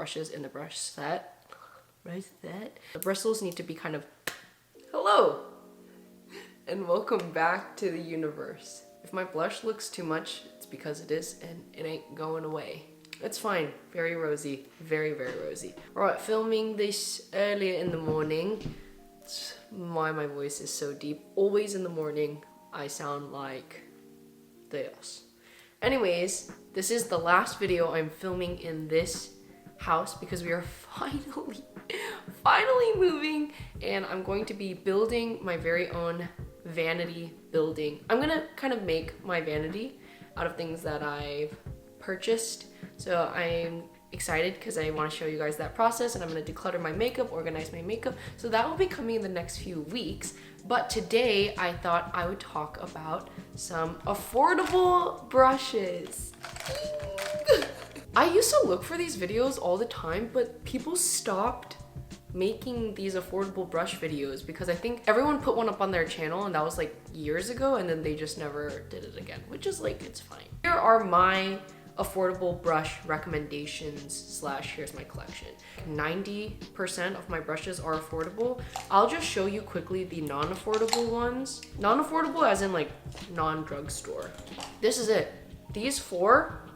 brushes in the brush set. The bristles need to be kind of, hello, and welcome back to the universe. If my blush looks too much, it's because it is, and it ain't going away. It's fine. Very rosy. Very, very rosy. Alright, filming this earlier in the morning. That's why my voice is so deep. Always in the morning, I sound like this. Anyways, this is the last video I'm filming in this house because we are finally moving, and I'm going to be building my very own vanity building. I'm gonna kind of make my vanity out of things that I've purchased. So I'm excited because I want to show you guys that process, and I'm going to declutter my makeup, organize my makeup. So that will be coming in the next few weeks. But today I thought I would talk about some affordable brushes. I used to look for these videos all the time, but people stopped making these affordable brush videos because I think everyone put one up on their channel, and that was like years ago, and then they just never did it again, which is like, it's fine. Here are my affordable brush recommendations / here's my collection. 90% of my brushes are affordable. I'll just show you quickly the non-affordable ones. Non-affordable as in like non-drugstore. This is it. These 4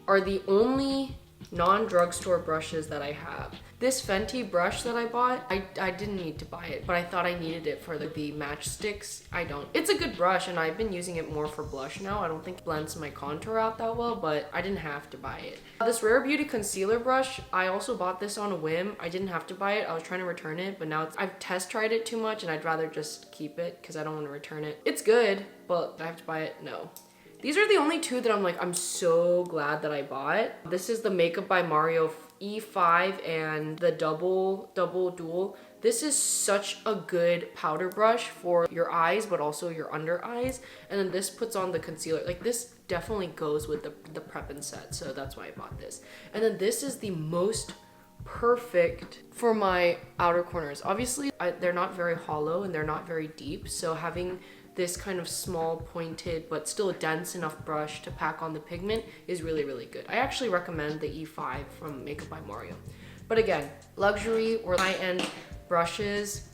are the only non-drugstore brushes that I have. This Fenty brush that I bought, I didn't need to buy it, but I thought I needed it for the matchsticks. I don't. It's a good brush, and I've been using it more for blush now. I don't think it blends my contour out that well, but I didn't have to buy it. This Rare Beauty concealer brush, I also bought this on a whim. I didn't have to buy it. I was trying to return it, but now I've test tried it too much, and I'd rather just keep it because I don't want to return it. It's good, but I have to buy it? No. These are the only 2 that I'm like, I'm so glad that I bought. This is the Makeup by Mario E5 and the double dual. This is such a good powder brush for your eyes, but also your under eyes. And then this puts on the concealer. Like, this definitely goes with the prep and set, so that's why I bought this. And then this is the most perfect for my outer corners. Obviously, they're not very hollow and they're not very deep, so having this kind of small pointed but still dense enough brush to pack on the pigment is really, really good. I actually recommend the E5 from Makeup by Mario. But again, luxury or high-end brushes,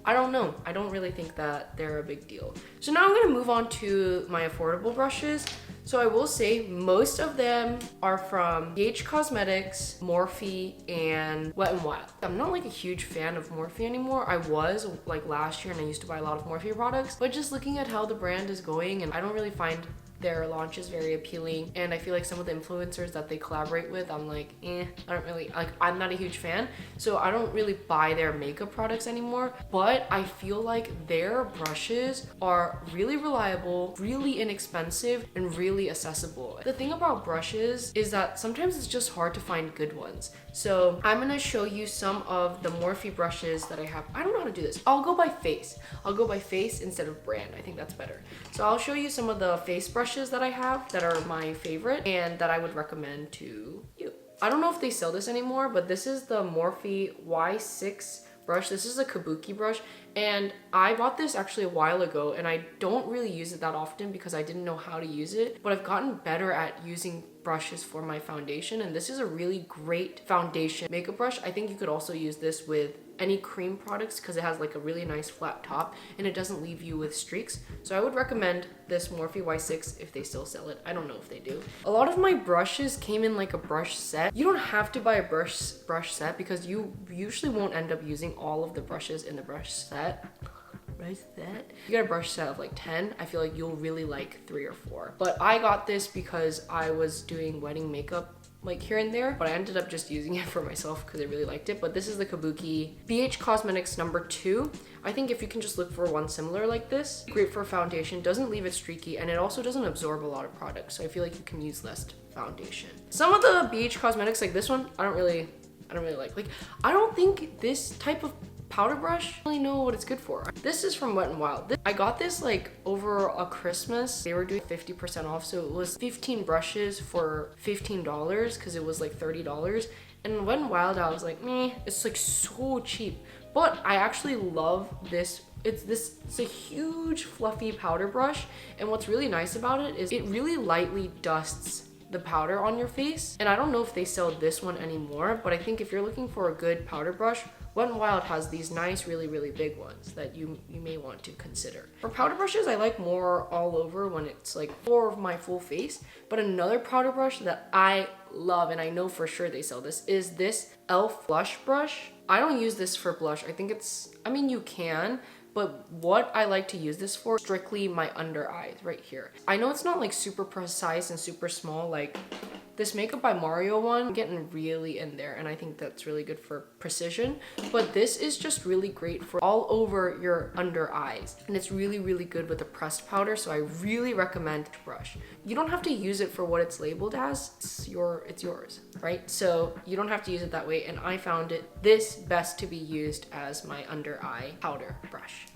I don't know. I don't really think that they're a big deal. So now I'm gonna move on to my affordable brushes. So I will say most of them are from BH Cosmetics, Morphe, and Wet n Wild. I'm not like a huge fan of Morphe anymore. I was like last year, and I used to buy a lot of Morphe products, but just looking at how the brand is going, and I don't really find their launches very appealing, and I feel like some of the influencers that they collaborate with, I'm like, I don't really, like, I'm not a huge fan, so I don't really buy their makeup products anymore. But I feel like their brushes are really reliable, really inexpensive, and really accessible. The thing about brushes is that sometimes it's just hard to find good ones. So I'm gonna show you some of the Morphe brushes that I have. I don't know how to do this. I'll go by face. I'll go by face instead of brand. I think that's better. So I'll show you some of the face brushes that I have that are my favorite and that I would recommend to you. I don't know if they sell this anymore, but this is the Morphe Y6 brush. This is a kabuki brush, and I bought this actually a while ago, and I don't really use it that often because I didn't know how to use it, but I've gotten better at using brushes for my foundation, and this is a really great foundation makeup brush. I think you could also use this with any cream products because it has like a really nice flat top and it doesn't leave you with streaks. So I would recommend this Morphe Y6 if they still sell it. I don't know if they do. A lot of my brushes came in like a brush set. You don't have to buy a brush set because you usually won't end up using all of the brushes in the brush set. You get a brush set of like 10, I feel like you'll really like 3 or 4. But I got this because I was doing wedding makeup like here and there, but I ended up just using it for myself because I really liked it. But this is the Kabuki BH Cosmetics number 2. I think if you can just look for one similar like this, great for foundation, doesn't leave it streaky, and it also doesn't absorb a lot of product, so I feel like you can use less foundation. Some of the BH Cosmetics, like this one, I don't really like. Like, I don't think this type of powder brush, I don't really know what it's good for. This is from Wet n Wild. I got this like over a Christmas. They were doing 50% off, so it was 15 brushes for $15 because it was like $30. And Wet n Wild, I was like, meh, it's like so cheap. But I actually love this. It's a huge fluffy powder brush, and what's really nice about it is it really lightly dusts the powder on your face. And I don't know if they sell this one anymore, but I think if you're looking for a good powder brush, Wet n Wild has these nice, really big ones that you may want to consider. For powder brushes, I like more all over when it's like for my full face. But another powder brush that I love, and I know for sure they sell this, is this e.l.f. blush brush. I don't use this for blush. I think it's, I mean, you can, but what I like to use this for, strictly my under eyes right here. I know it's not like super precise and super small, like this Makeup by Mario one, I'm getting really in there, and I think that's really good for precision. But this is just really great for all over your under eyes. And it's really good with the pressed powder, so I really recommend this brush. You don't have to use it for what it's labeled as. It's yours, right? So you don't have to use it that way, and I found it this best to be used as my under eye powder brush.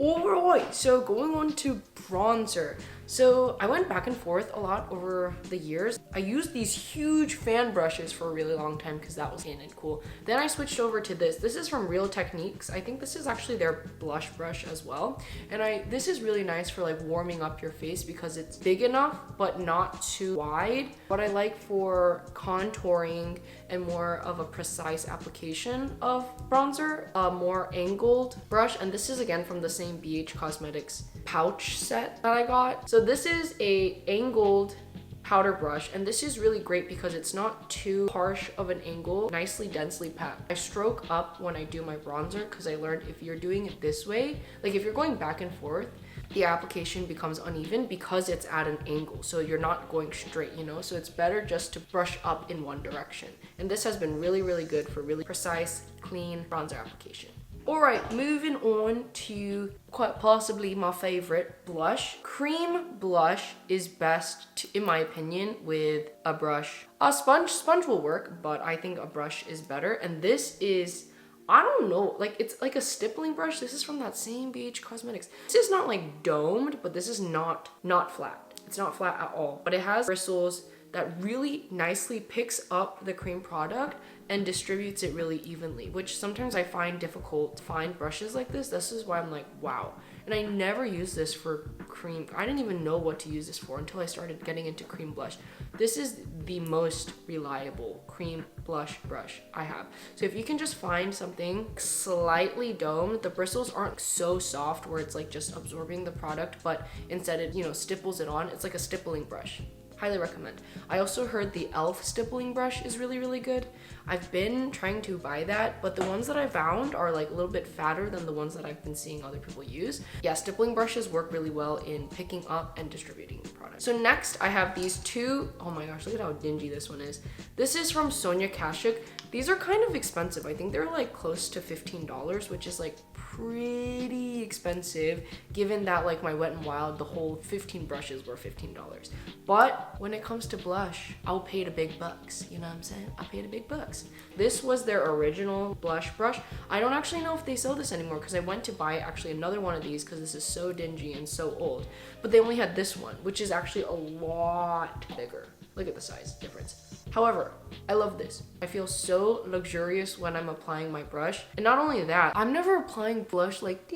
Alright, so going on to bronzer. So I went back and forth a lot over the years. I used these huge fan brushes for a really long time because that was in and cool. Then I switched over to this. This is from Real Techniques. I think this is actually their blush brush as well. And this is really nice for like warming up your face because it's big enough but not too wide. What I like for contouring and more of a precise application of bronzer, a more angled brush. And this is again from the same BH Cosmetics pouch set that I got. So this is a angled powder brush, and this is really great because it's not too harsh of an angle, nicely densely packed. I stroke up when I do my bronzer because I learned if you're doing it this way, like if you're going back and forth, the application becomes uneven because it's at an angle, so you're not going straight, you know? So it's better just to brush up in one direction. And this has been really good for really precise, clean bronzer application. Alright, moving on to quite possibly my favorite blush. Cream blush is best, in my opinion, with a brush. A sponge will work, but I think a brush is better. And this is, I don't know, like it's like a stippling brush. This is from that same BH Cosmetics. This is not like domed, but this is not flat. It's not flat at all, but it has bristles that really nicely picks up the cream product and distributes it really evenly, which sometimes I find difficult to find brushes like this. This is why I'm like, wow. And I never use this for cream. I didn't even know what to use this for until I started getting into cream blush. This is the most reliable cream blush brush I have. So if you can just find something slightly domed, the bristles aren't so soft where it's like just absorbing the product, but instead it, you know, stipples it on. It's like a stippling brush. Highly recommend. I also heard the e.l.f. stippling brush is really good. I've been trying to buy that, but the ones that I found are like a little bit fatter than the ones that I've been seeing other people use. Yeah, stippling brushes work really well in picking up and distributing the product. So next I have these two, oh my gosh, look at how dingy this one is. This is from Sonia Kashuk. These are kind of expensive. I think they're like close to $15, which is like pretty expensive given that like my Wet n Wild, the whole 15 brushes were $15. But when it comes to blush, I'll pay the big bucks. You know what I'm saying? I pay the big bucks. This was their original blush brush. I don't actually know if they sell this anymore because I went to buy actually another one of these because this is so dingy and so old. But they only had this one, which is actually a lot bigger. Look at the size difference. However, I love this. I feel so luxurious when I'm applying my brush. And not only that, I'm never applying blush like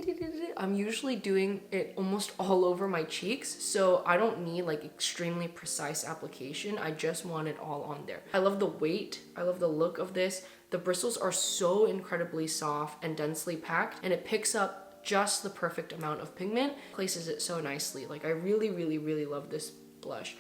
I'm usually doing it almost all over my cheeks. So I don't need like extremely precise application. I just want it all on there. I love the weight. I love the look of this. The bristles are so incredibly soft and densely packed, and it picks up just the perfect amount of pigment. Places it so nicely. Like I really love this blush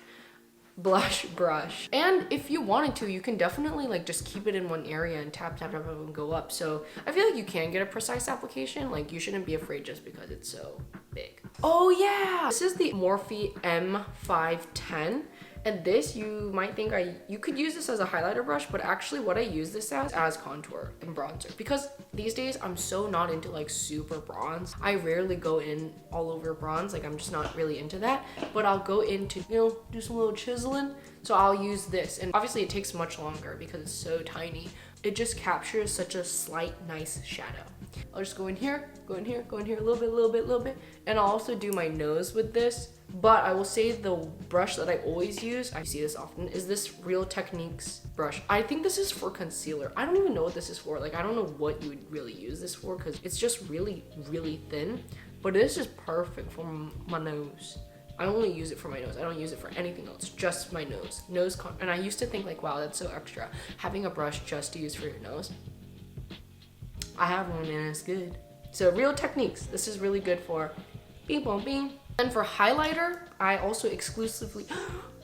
brush. And if you wanted to, you can definitely like just keep it in one area and tap and go up. So I feel like you can get a precise application. Like you shouldn't be afraid just because it's so big. Oh yeah, this is the Morphe M510. And this, you might think you could use this as a highlighter brush, but actually what I use this as contour and bronzer. Because these days I'm so not into like super bronze. I rarely go in all over bronze, like I'm just not really into that. But I'll go into, you know, do some little chiseling. So I'll use this, and obviously it takes much longer because it's so tiny. It just captures such a slight, nice shadow. I'll just go in here, a little bit. And I'll also do my nose with this. But I will say the brush that I always use, I see this often, is this Real Techniques brush. I think this is for concealer. I don't even know what this is for. Like, I don't know what you would really use this for because it's just really thin. But this is perfect for my nose. I only use it for my nose. I don't use it for anything else, just my nose. And I used to think like, wow, that's so extra. Having a brush just to use for your nose. I have one and it's good. So Real Techniques, this is really good for bing bong bing. And for highlighter, I also exclusively,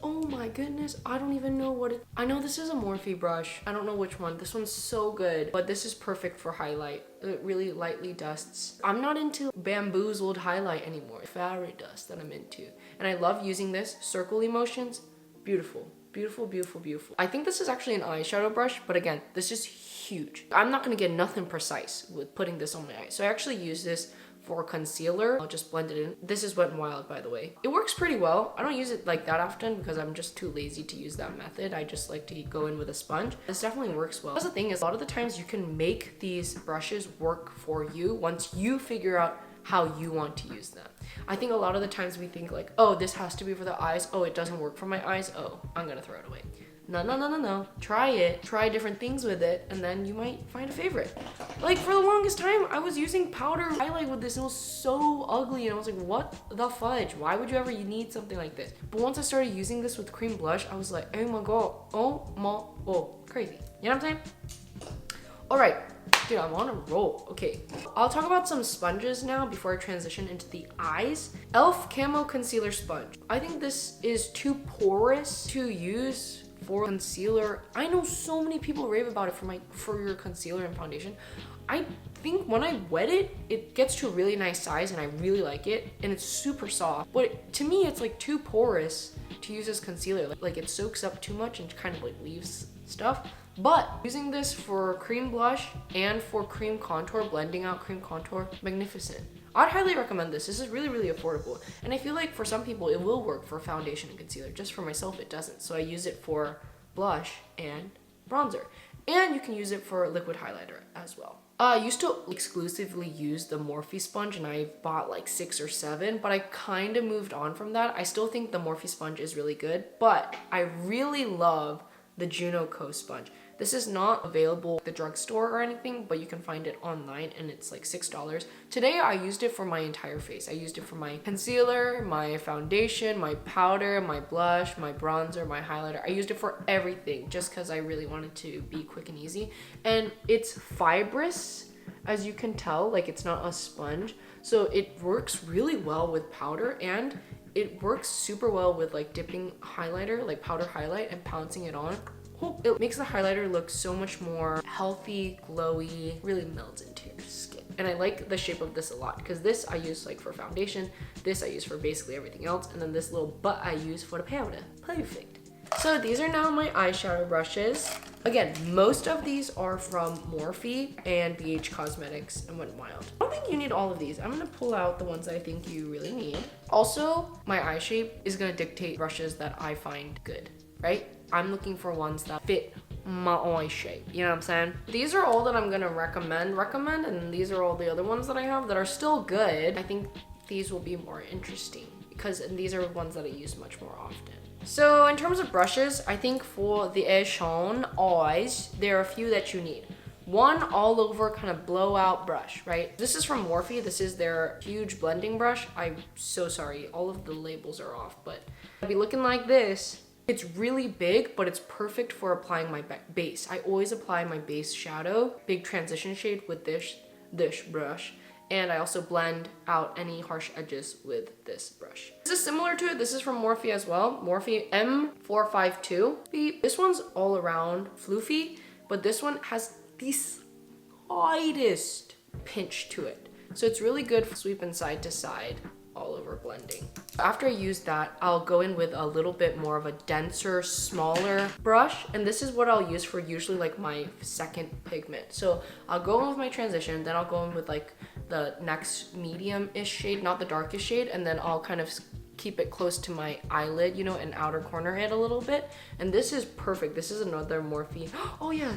oh my goodness, I don't even know what I know this is a Morphe brush. I don't know which one. This one's so good, but this is perfect for highlight. It really lightly dusts. I'm not into bamboozled highlight anymore. Fairy dust that I'm into. And I love using this, circle emotions, beautiful. Beautiful, beautiful, beautiful. I think this is actually an eyeshadow brush, but again, this is huge. I'm not gonna get nothing precise with putting this on my eyes. So I actually use this for concealer. I'll just blend it in. This is Wet n Wild, by the way. It works pretty well. I don't use it like that often because I'm just too lazy to use that method. I just like to go in with a sponge. This definitely works well. That's the thing is, a lot of the times you can make these brushes work for you once you figure out how you want to use them. I think a lot of the times we think like, oh, this has to be for the eyes. Oh, it doesn't work for my eyes. Oh, I'm gonna throw it away. No, no, no, no, no. Try it. Try different things with it, and then you might find a favorite. Like, for the longest time, I was using powder highlight with this, and it was so ugly, and I was like, what the fudge? Why would you ever need something like this? But once I started using this with cream blush, I was like, oh my god, oh, crazy. You know what I'm saying? All right. Dude, I'm on a roll. Okay, I'll talk about some sponges now before I transition into the eyes. e.l.f. Camo Concealer Sponge. I think this is too porous to use for concealer. I know so many people rave about it for your concealer and foundation. I think when I wet it, it gets to a really nice size and I really like it, and it's super soft. But to me, it's like too porous to use as concealer. Like it soaks up too much and kind of like leaves stuff. But using this for cream blush and for cream contour, blending out cream contour, magnificent. I'd highly recommend this. This is really, really affordable. And I feel like for some people it will work for foundation and concealer. Just for myself, it doesn't. So I use it for blush and bronzer. And you can use it for liquid highlighter as well. I used to exclusively use the Morphe sponge, and I bought like 6 or 7, but I kind of moved on from that. I still think the Morphe sponge is really good, but I really love the Juno sponge. This is not available at the drugstore or anything, but you can find it online and it's like $6. Today I used it for my entire face. I used it for my concealer, my foundation, my powder, my blush, my bronzer, my highlighter. I used it for everything just because I really wanted to be quick and easy. And it's fibrous, as you can tell, like it's not a sponge. So it works really well with powder, and it works super well with like dipping highlighter, like powder highlight, and pouncing it on. It makes the highlighter look so much more healthy, glowy, really melds into your skin. And I like the shape of this a lot because this I use like for foundation, this I use for basically everything else, and then this little butt I use for the powder. Perfect. So these are now my eyeshadow brushes. Again, most of these are from Morphe and BH Cosmetics and Wet n Wild. I don't think you need all of these. I'm gonna pull out the ones I think you really need. Also, my eye shape is gonna dictate brushes that I find good, right? I'm looking for ones that fit my eye shape, you know what I'm saying? These are all that I'm gonna recommend, and these are all the other ones that I have that are still good. I think these will be more interesting because these are ones that I use much more often. So in terms of brushes, I think for the Asian eyes, there are a few that you need. One all over kind of blowout brush, right? This is from Morphe. This is their huge blending brush. I'm so sorry, all of the labels are off, but it'll be looking like this. It's really big, but it's perfect for applying my base. I always apply my base shadow, big transition shade with this brush. And I also blend out any harsh edges with this brush. This is similar to it. This is from Morphe as well. Morphe M452. This one's all around floofy, but this one has the slightest pinch to it. So it's really good for sweeping side to side all over blending. After I use that, I'll go in with a little bit more of a denser, smaller brush, and this is what I'll use for usually like my second pigment. So I'll go in with my transition, then I'll go in with like the next medium-ish shade, not the darkest shade, and then I'll kind of keep it close to my eyelid, you know, and outer corner it a little bit. And this is perfect. This is another Morphe. Oh yeah,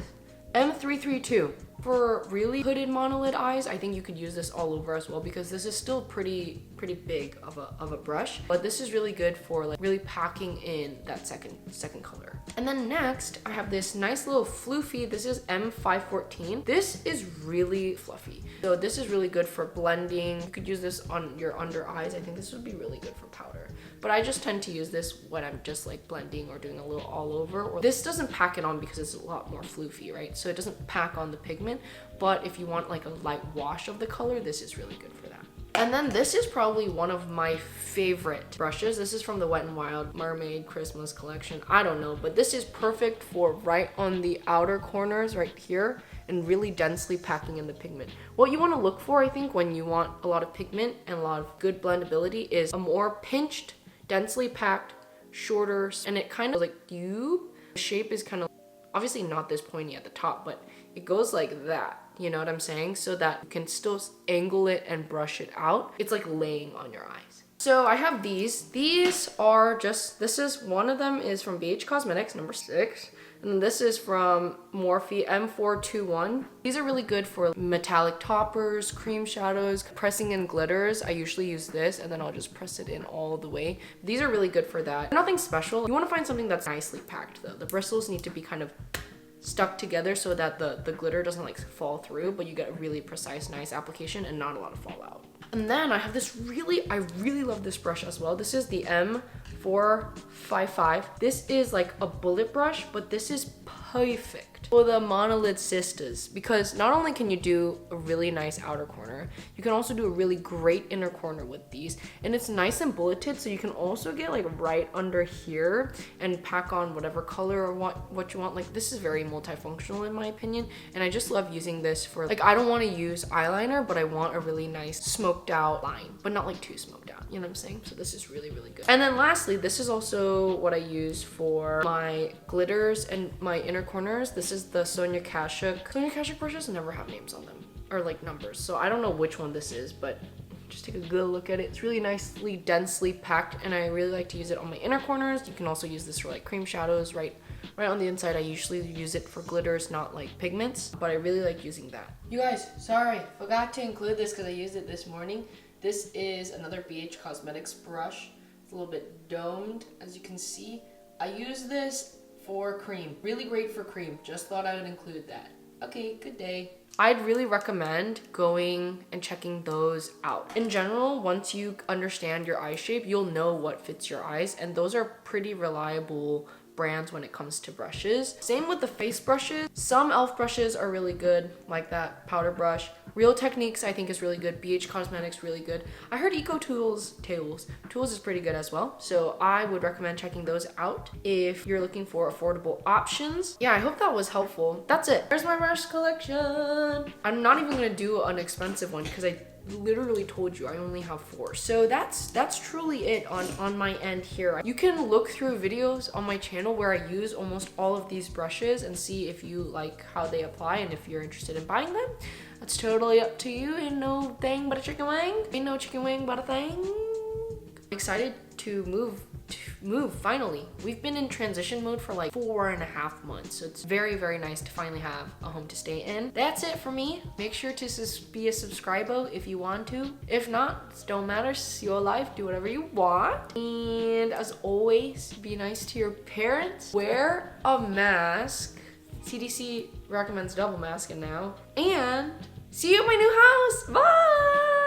M332. For really hooded monolid eyes, I think you could use this all over as well because this is still pretty big of a brush. But this is really good for like really packing in that second color. And then next, I have this nice little floofy. This is M514. This is really fluffy. So this is really good for blending. You could use this on your under eyes. I think this would be really good for powder. but I just tend to use this when I'm just like blending or doing a little all over. Or this doesn't pack it on because it's a lot more floofy, right? So it doesn't pack on the pigment, but if you want like a light wash of the color, this is really good for that. And then this is probably one of my favorite brushes. This is from the Wet n Wild Mermaid Christmas collection. I don't know, but this is perfect for right on the outer corners right here and really densely packing in the pigment. What you want to look for, I think, when you want a lot of pigment and a lot of good blendability is a more pinched, densely packed, shorter, and it kind of like tube. The shape is kind of obviously not this pointy at the top, but it goes like that. You know what I'm saying? So that you can still angle it and brush it out. It's like laying on your eyes. So I have these. These are just, this is, one of them is from BH Cosmetics, number 6. And this is from Morphe M451. These are really good for metallic toppers, cream shadows, pressing in glitters. I usually use this and then I'll just press it in all the way. These are really good for that. Nothing special. You want to find something that's nicely packed though. The bristles need to be kind of stuck together so that the glitter doesn't like fall through, but you get a really precise, nice application and not a lot of fallout. And then I have this I really love this brush as well. This is the M455. This is like a bullet brush, but this is perfect for the monolid sisters because not only can you do a really nice outer corner, you can also do a really great inner corner with these, and it's nice and bulleted, so you can also get like right under here and pack on whatever color or what you want. Like this is very multifunctional in my opinion, and I just love using this for like, I don't want to use eyeliner, but I want a really nice smoked out line, but not like too smoked out, you know what I'm saying? So this is really, really good. And then lastly, this is also what I use for my glitters and my inner corners. This is the Sonia Kashuk. Sonia Kashuk brushes never have names on them or like numbers, so I don't know which one this is, but just take a good look at it. It's really nicely densely packed, and I really like to use it on my inner corners. You can also use this for like cream shadows right on the inside. I usually use it for glitters, not like pigments, but I really like using that. You guys, sorry, forgot to include this because I used it this morning. This is another BH Cosmetics brush. It's a little bit domed, as you can see. I use this for cream. Really great for cream. Just thought I would include that. Okay, good day. I'd really recommend going and checking those out. In general, once you understand your eye shape, you'll know what fits your eyes, and those are pretty reliable brands when it comes to brushes. Same with the face brushes. Some e.l.f. brushes are really good, like that powder brush. Real Techniques I think is really good. BH Cosmetics really good. I heard Eco Tools is pretty good as well. So I would recommend checking those out if you're looking for affordable options. Yeah, I hope that was helpful. That's it. There's my brush collection. I'm not even gonna do an expensive one because I literally told you I only have 4. So that's truly it on my end here. You can look through videos on my channel where I use almost all of these brushes and see if you like how they apply and if you're interested in buying them. That's totally up to you. Ain't no thing but a chicken wing. Ain't no chicken wing but a thing. I'm excited to move finally. We've been in transition mode for like 4.5 months, so it's very, very nice to finally have a home to stay in. That's it for me. Make sure to be a subscriber if you want to. If not, it don't matter. It's your life. Do whatever you want. And as always, be nice to your parents. Wear a mask. CDC recommends double masking now. And see you at my new house. Bye!